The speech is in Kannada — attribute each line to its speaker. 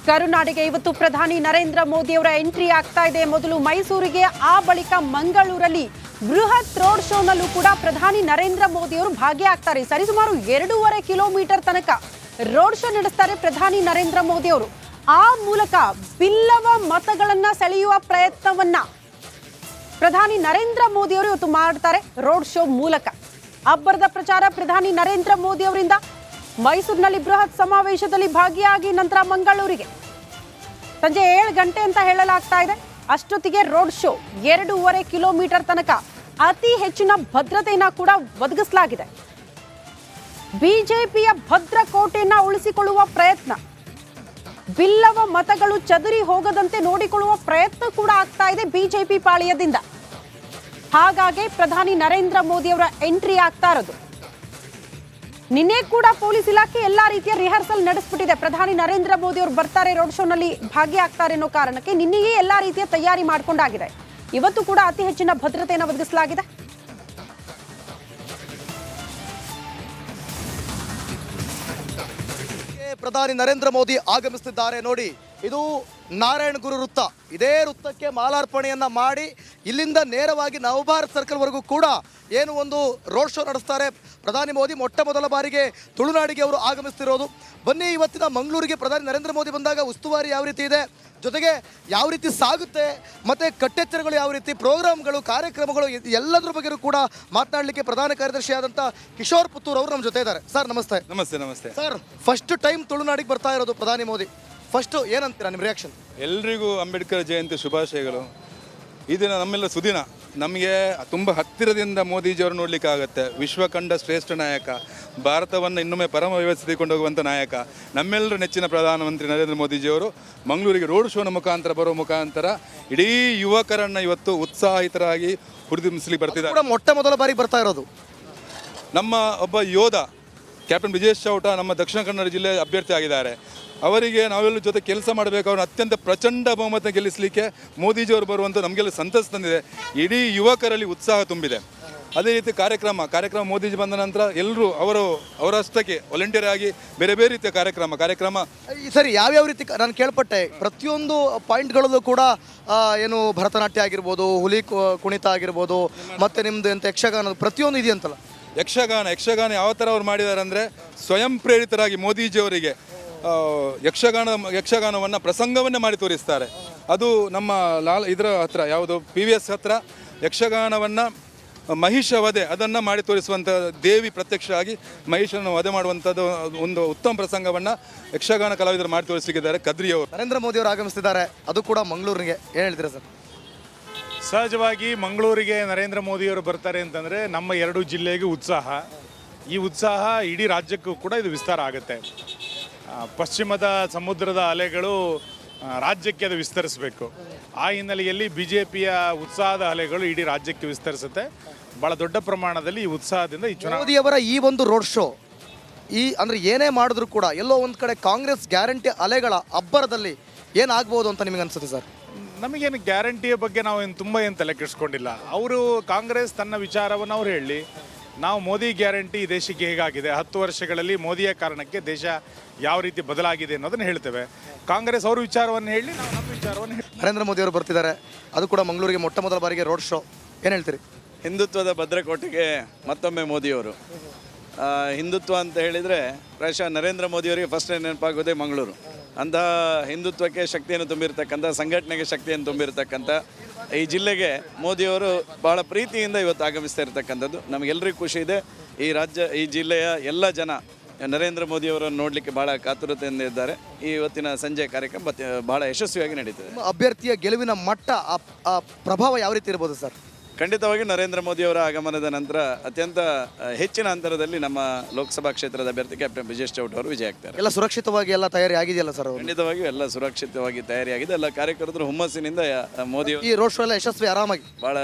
Speaker 1: ಕರುನಾಡಿಗೆ ಇವತ್ತು ಪ್ರಧಾನಿ ನರೇಂದ್ರ ಮೋದಿ ಅವರ ಎಂಟ್ರಿ ಆಗ್ತಾ ಇದೆ. ಮೊದಲು ಮೈಸೂರಿಗೆ, ಆ ಬಳಿಕ ಮಂಗಳೂರಲ್ಲಿ ಬೃಹತ್ ರೋಡ್ ಶೋನಲ್ಲೂ ಕೂಡ ಪ್ರಧಾನಿ ನರೇಂದ್ರ ಮೋದಿ ಅವರು ಭಾಗಿಯಾಗ್ತಾರೆ. ಸರಿಸುಮಾರು 2.5 ಕಿಲೋಮೀಟರ್ ತನಕ ರೋಡ್ ಶೋ ನಡೆಸ್ತಾರೆ ಪ್ರಧಾನಿ ನರೇಂದ್ರ ಮೋದಿ ಅವರು. ಆ ಮೂಲಕ ಬಿಲ್ಲವ ಮತಗಳನ್ನ ಸೆಳೆಯುವ ಪ್ರಯತ್ನವನ್ನ ಪ್ರಧಾನಿ ನರೇಂದ್ರ ಮೋದಿ ಅವರು ಇವತ್ತು ಮಾಡ್ತಾರೆ ರೋಡ್ ಶೋ ಮೂಲಕ. ಅಬ್ಬರದ ಪ್ರಚಾರ ಪ್ರಧಾನಿ ನರೇಂದ್ರ ಮೋದಿ ಅವರಿಂದ. ಮೈಸೂರಿನಲ್ಲಿ ಬೃಹತ್ ಸಮಾವೇಶದಲ್ಲಿ ಭಾಗಿಯಾಗಿ ನಂತರ ಮಂಗಳೂರಿಗೆ ಸಂಜೆ 7 ಗಂಟೆ ಅಂತ ಹೇಳಲಾಗ್ತಾ ಇದೆ. ಅಷ್ಟೊತ್ತಿಗೆ ರೋಡ್ ಶೋ 2.5 ಕಿಲೋಮೀಟರ್ ತನಕ ಅತಿ ಹೆಚ್ಚಿನ ಭದ್ರತೆಯನ್ನ ಕೂಡ ಒದಗಿಸಲಾಗಿದೆ. ಬಿಜೆಪಿಯ ಭದ್ರಕೋಟೆಯನ್ನ ಉಳಿಸಿಕೊಳ್ಳುವ ಪ್ರಯತ್ನ, ಬಿಲ್ಲವ ಮತಗಳು ಚದುರಿ ಹೋಗದಂತೆ ನೋಡಿಕೊಳ್ಳುವ ಪ್ರಯತ್ನ ಕೂಡ ಆಗ್ತಾ ಇದೆ ಬಿಜೆಪಿ ಪಾಳ್ಯದಿಂದ. ಹಾಗಾಗಿ ಪ್ರಧಾನಿ ನರೇಂದ್ರ ಮೋದಿ ಅವರ ಎಂಟ್ರಿ ಆಗ್ತಾ ಇರೋದು. ನಿನ್ನೆ ಕೂಡ ಪೊಲೀಸ್ ಇಲಾಖೆ ಎಲ್ಲಾ ರೀತಿಯ ರಿಹರ್ಸಲ್ ನಡೆಸ್ಬಿಟ್ಟಿದೆ. ಪ್ರಧಾನಿ ನರೇಂದ್ರ ಮೋದಿ ಅವರು ಬರ್ತಾರೆ, ರೋಡ್ ಶೋನಲ್ಲಿ ಭಾಗಿಯಾಗ್ತಾರೆ ಅನ್ನೋ ಕಾರಣಕ್ಕೆ ನಿನ್ನೆಯೇ ಎಲ್ಲಾ ರೀತಿಯ ತಯಾರಿ ಮಾಡಿಕೊಂಡಾಗಿದೆ. ಇವತ್ತು ಕೂಡ ಅತಿ ಹೆಚ್ಚಿನ ಭದ್ರತೆಯನ್ನು ಒದಗಿಸಲಾಗಿದೆ.
Speaker 2: ಪ್ರಧಾನಿ ನರೇಂದ್ರ ಮೋದಿ ಆಗಮಿಸುತ್ತಿದ್ದಾರೆ. ನೋಡಿ, ಇದು ನಾರಾಯಣ ಗುರು ವೃತ್ತ. ಇದೇ ವೃತ್ತಕ್ಕೆ ಮಾಲಾರ್ಪಣೆಯನ್ನ ಮಾಡಿ ಇಲ್ಲಿಂದ ನೇರವಾಗಿ ನವಭಾರತ್ ಸರ್ಕಲ್ವರೆಗೂ ಕೂಡ ಏನು ಒಂದು ರೋಡ್ ಶೋ ನಡೆಸ್ತಾರೆ ಪ್ರಧಾನಿ ಮೋದಿ. ಮೊಟ್ಟ ಮೊದಲ ಬಾರಿಗೆ ತುಳುನಾಡಿಗೆ ಅವರು ಆಗಮಿಸ್ತಿರೋದು. ಬನ್ನಿ, ಇವತ್ತಿನ ಮಂಗಳೂರಿಗೆ ಪ್ರಧಾನಿ ನರೇಂದ್ರ ಮೋದಿ ಬಂದಾಗ ಉಸ್ತುವಾರಿ ಯಾವ ರೀತಿ ಇದೆ, ಜೊತೆಗೆ ಯಾವ ರೀತಿ ಸಾಗುತ್ತೆ, ಮತ್ತು ಕಟ್ಟೆಚ್ಚರಗಳು ಯಾವ ರೀತಿ, ಪ್ರೋಗ್ರಾಮ್ಗಳು, ಕಾರ್ಯಕ್ರಮಗಳು, ಎಲ್ಲದರ ಬಗ್ಗೆ ಕೂಡ ಮಾತನಾಡಲಿಕ್ಕೆ ಪ್ರಧಾನ ಕಾರ್ಯದರ್ಶಿ ಆದಂಥ ಕಿಶೋರ್ ಪುತ್ತೂರ್ ಅವರು ನಮ್ಮ ಜೊತೆ ಇದ್ದಾರೆ. ಸರ್ ನಮಸ್ತೆ.
Speaker 3: ನಮಸ್ತೆ. ನಮಸ್ತೆ
Speaker 2: ಸರ್. ಫಸ್ಟ್ ಟೈಮ್ ತುಳುನಾಡಿಗೆ ಬರ್ತಾ ಇರೋದು ಪ್ರಧಾನಿ ಮೋದಿ. ಫಸ್ಟ್ ಏನಂತೀರಾ ನಿಮ್ಮ ರಿಯಾಕ್ಷನ್?
Speaker 3: ಎಲ್ರಿಗೂ ಅಂಬೇಡ್ಕರ್ ಜಯಂತಿ ಶುಭಾಶಯಗಳು. ಈ ದಿನ ನಮ್ಮೆಲ್ಲ ಸುದಿನ. ನಮಗೆ ತುಂಬ ಹತ್ತಿರದಿಂದ ಮೋದಿಜಿಯವರು ನೋಡಲಿಕ್ಕೆ ಆಗುತ್ತೆ. ವಿಶ್ವಕಂಡ ಶ್ರೇಷ್ಠ ನಾಯಕ, ಭಾರತವನ್ನು ಇನ್ನೊಮ್ಮೆ ಪರಮ ವ್ಯವಸ್ಥೆಕೊಂಡು ಹೋಗುವಂಥ ನಾಯಕ, ನಮ್ಮೆಲ್ಲರ ನೆಚ್ಚಿನ ಪ್ರಧಾನಮಂತ್ರಿ ನರೇಂದ್ರ ಮೋದಿಜಿಯವರು ಮಂಗಳೂರಿಗೆ ರೋಡ್ ಶೋನ ಮುಖಾಂತರ ಬರೋ ಮುಖಾಂತರ ಇಡೀ ಯುವಕರನ್ನು ಇವತ್ತು ಉತ್ಸಾಹಿತರಾಗಿ ಹುರಿದುಂಬಿಸಲಿಕ್ಕೆ ಬರ್ತಿದ್ದಾರೆ.
Speaker 2: ಮೊಟ್ಟ ಮೊದಲ ಬಾರಿ ಬರ್ತಾ ಇರೋದು
Speaker 3: ನಮ್ಮ ಒಬ್ಬ ಯೋಧ ಕ್ಯಾಪ್ಟನ್ ಬ್ರಿಜೇಶ್ ಚೌಟ ನಮ್ಮ ದಕ್ಷಿಣ ಕನ್ನಡ ಜಿಲ್ಲೆ ಅಭ್ಯರ್ಥಿ ಆಗಿದ್ದಾರೆ. ಅವರಿಗೆ ನಾವೆಲ್ಲ ಜೊತೆ ಕೆಲಸ ಮಾಡಬೇಕು. ಅವ್ರನ್ನ ಅತ್ಯಂತ ಪ್ರಚಂಡ ಬಹುಮತ ಗೆಲ್ಲಿಸಲಿಕ್ಕೆ ಮೋದಿಜಿಯವರು ಬರುವಂಥ ನಮಗೆಲ್ಲ ಸಂತಸ ತಂದಿದೆ. ಇಡೀ ಯುವಕರಲ್ಲಿ ಉತ್ಸಾಹ ತುಂಬಿದೆ. ಅದೇ ರೀತಿ ಕಾರ್ಯಕ್ರಮ ಮೋದಿಜಿ ಬಂದ ನಂತರ ಎಲ್ಲರೂ ಅವರಷ್ಟಕ್ಕೆ ವಾಲಂಟಿಯರ್ ಆಗಿ ಬೇರೆ ಬೇರೆ ರೀತಿಯ ಕಾರ್ಯಕ್ರಮ
Speaker 2: ಸರಿ, ಯಾವ್ಯಾವ ರೀತಿ ನಾನು ಕೇಳ್ಪಟ್ಟೆ, ಪ್ರತಿಯೊಂದು ಪಾಯಿಂಟ್ಗಳಲ್ಲೂ ಕೂಡ ಏನು ಭರತನಾಟ್ಯ ಆಗಿರ್ಬೋದು, ಹುಲಿ ಕುಣಿತ ಆಗಿರ್ಬೋದು, ಮತ್ತು ನಿಮ್ಮದು ಎಂತ ಯಕ್ಷಗಾನ, ಪ್ರತಿಯೊಂದು ಇದೆಯಂತಲ್ಲ.
Speaker 3: ಯಕ್ಷಗಾನ ಯಾವ ಥರ ಅವ್ರು ಮಾಡಿದ್ದಾರೆ ಅಂದರೆ, ಸ್ವಯಂ ಪ್ರೇರಿತರಾಗಿ ಮೋದಿಜಿಯವರಿಗೆ ಯಕ್ಷಗಾನವನ್ನು ಪ್ರಸಂಗವನ್ನೇ ಮಾಡಿ ತೋರಿಸ್ತಾರೆ. ಅದು ನಮ್ಮ ಇದರ ಹತ್ರ ಯಾವುದು PVS ಹತ್ರ ಯಕ್ಷಗಾನವನ್ನು ಮಹಿಷ ವಧೆ ಅದನ್ನು ಮಾಡಿ ತೋರಿಸುವಂಥ ದೇವಿ ಪ್ರತ್ಯಕ್ಷ ಆಗಿ ಮಹಿಷನ್ನು ವಧೆ ಮಾಡುವಂಥದ್ದು ಒಂದು ಉತ್ತಮ ಪ್ರಸಂಗವನ್ನು ಯಕ್ಷಗಾನ ಕಲಾವಿದರು ಮಾಡಿ ತೋರಿಸಲಿಕ್ಕಿದ್ದಾರೆ ಕದ್ರಿಯವರು.
Speaker 2: ನರೇಂದ್ರ ಮೋದಿ ಅವರು ಆಗಮಿಸ್ತಿದ್ದಾರೆ, ಅದು ಕೂಡ ಮಂಗಳೂರಿಗೆ. ಏನು ಹೇಳ್ತೀರಾ ಸರ್?
Speaker 4: ಸಹಜವಾಗಿ ಮಂಗಳೂರಿಗೆ ನರೇಂದ್ರ ಮೋದಿಯವರು ಬರ್ತಾರೆ ಅಂತಂದರೆ ನಮ್ಮ 2 ಜಿಲ್ಲೆಗೆ ಉತ್ಸಾಹ. ಈ ಉತ್ಸಾಹ ಇಡೀ ರಾಜ್ಯಕ್ಕೂ ಕೂಡ ಇದು ವಿಸ್ತಾರ ಆಗುತ್ತೆ. ಪಶ್ಚಿಮದ ಸಮುದ್ರದ ಅಲೆಗಳು ರಾಜ್ಯಕ್ಕೆ ಅದು ವಿಸ್ತರಿಸಬೇಕು. ಆ ಹಿನ್ನೆಲೆಯಲ್ಲಿ BJPಯ ಉತ್ಸಾಹದ ಅಲೆಗಳು ಇಡೀ ರಾಜ್ಯಕ್ಕೆ ವಿಸ್ತರಿಸುತ್ತೆ. ಭಾಳ ದೊಡ್ಡ ಪ್ರಮಾಣದಲ್ಲಿ ಈ ಉತ್ಸಾಹದಿಂದ ಈ
Speaker 2: ಮೋದಿಯವರ ಈ ಒಂದು ರೋಡ್ ಶೋ ಅಂದರೆ ಏನೇ ಮಾಡಿದ್ರು ಕೂಡ ಎಲ್ಲೋ ಒಂದು ಕಡೆ ಕಾಂಗ್ರೆಸ್ ಗ್ಯಾರಂಟಿ ಅಲೆಗಳ ಅಬ್ಬರದಲ್ಲಿ ಏನಾಗ್ಬೋದು ಅಂತ ನಿಮಗೆ ಅನ್ಸುತ್ತೆ ಸರ್?
Speaker 4: ನಮಗೇನು ಗ್ಯಾರಂಟಿಯ ಬಗ್ಗೆ ನಾವು ತುಂಬ ತಲೆ ಕೆಡಿಸ್ಕೊಂಡಿಲ್ಲ. ಅವರು ಕಾಂಗ್ರೆಸ್ ತನ್ನ ವಿಚಾರವನ್ನು ಅವ್ರು ಹೇಳಿ, ನಾವು ಮೋದಿ ಗ್ಯಾರಂಟಿ ದೇಶಕ್ಕೆ ಹೇಗಾಗಿದೆ, 10 ವರ್ಷಗಳಲ್ಲಿ ಮೋದಿಯ ಕಾರಣಕ್ಕೆ ದೇಶ ಯಾವ ರೀತಿ ಬದಲಾಗಿದೆ ಅನ್ನೋದನ್ನು ಹೇಳ್ತೇವೆ. ಕಾಂಗ್ರೆಸ್ ಅವ್ರ ವಿಚಾರವನ್ನು ಹೇಳಿ, ನಾವು ನಮ್ಮ ವಿಚಾರವನ್ನು ಹೇಳಿ.
Speaker 2: ನರೇಂದ್ರ ಮೋದಿ ಅವರು ಬರ್ತಿದ್ದಾರೆ, ಅದು ಕೂಡ ಮಂಗಳೂರಿಗೆ ಮೊಟ್ಟ ಮೊದಲ ಬಾರಿಗೆ ರೋಡ್ ಶೋ. ಏನು ಹೇಳ್ತೀರಿ?
Speaker 5: ಹಿಂದುತ್ವದ ಭದ್ರಕೋಟೆಗೆ ಮತ್ತೊಮ್ಮೆ ಮೋದಿಯವರು. ಹಿಂದುತ್ವ ಅಂತ ಹೇಳಿದರೆ ಪ್ರಾಯಶಃ ನರೇಂದ್ರ ಮೋದಿಯವರಿಗೆ ಫಸ್ಟ್ ನೆನಪಾಗೋದೇ ಮಂಗಳೂರು. ಅಂತಹ ಹಿಂದುತ್ವಕ್ಕೆ ಶಕ್ತಿಯನ್ನು ತುಂಬಿರ್ತಕ್ಕಂಥ, ಸಂಘಟನೆಗೆ ಶಕ್ತಿಯನ್ನು ತುಂಬಿರ್ತಕ್ಕಂಥ ಈ ಜಿಲ್ಲೆಗೆ ಮೋದಿಯವರು ಬಹಳ ಪ್ರೀತಿಯಿಂದ ಇವತ್ತು ಆಗಮಿಸ್ತಾ ಇರತಕ್ಕಂಥದ್ದು ನಮಗೆಲ್ಲರಿಗೂ ಖುಷಿ ಇದೆ. ಈ ಜಿಲ್ಲೆಯ ಎಲ್ಲ ಜನ ನರೇಂದ್ರ ಮೋದಿಯವರನ್ನು ನೋಡಲಿಕ್ಕೆ ಬಹಳ ಕಾತುರತೆಯಿಂದ ಇದ್ದಾರೆ. ಈ ಇವತ್ತಿನ ಸಂಜೆ ಕಾರ್ಯಕ್ರಮ ಬಹಳ ಯಶಸ್ವಿಯಾಗಿ ನಡೀತದೆ.
Speaker 2: ಅಭ್ಯರ್ಥಿಯ ಗೆಲುವಿನ ಮಟ್ಟ, ಆ ಪ್ರಭಾವ ಯಾವ ರೀತಿ ಇರ್ಬೋದು ಸರ್?
Speaker 5: ಖಂಡಿತವಾಗಿ ನರೇಂದ್ರ ಮೋದಿಯವರ ಆಗಮನದ ನಂತರ ಅತ್ಯಂತ ಹೆಚ್ಚಿನ ಅಂತರದಲ್ಲಿ ನಮ್ಮ ಲೋಕಸಭಾ ಕ್ಷೇತ್ರದ ಅಭ್ಯರ್ಥಿ ಕ್ಯಾಪ್ಟನ್ ಬ್ರಿಜೇಶ್ ಚೌಟ ಅವರು ವಿಜಯ ಆಗ್ತಾರೆ.
Speaker 2: ಎಲ್ಲ ಸುರಕ್ಷಿತವಾಗಿ ಎಲ್ಲ ತಯಾರಿ ಆಗಿದೆಯಲ್ಲ ಸರ್?
Speaker 5: ಖಂಡಿತವಾಗಿಯೂ ಎಲ್ಲ ಸುರಕ್ಷಿತವಾಗಿ ತಯಾರಿಯಾಗಿದೆ. ಎಲ್ಲ ಕಾರ್ಯಕರ್ತರು ಹುಮ್ಮಸ್ಸಿನಿಂದ ಮೋದಿ
Speaker 2: ಈ ರೋಡ್ ಶೋ ಎಲ್ಲ ಯಶಸ್ವಿ ಆರಾಮಾಗಿ
Speaker 5: ಬಹಳ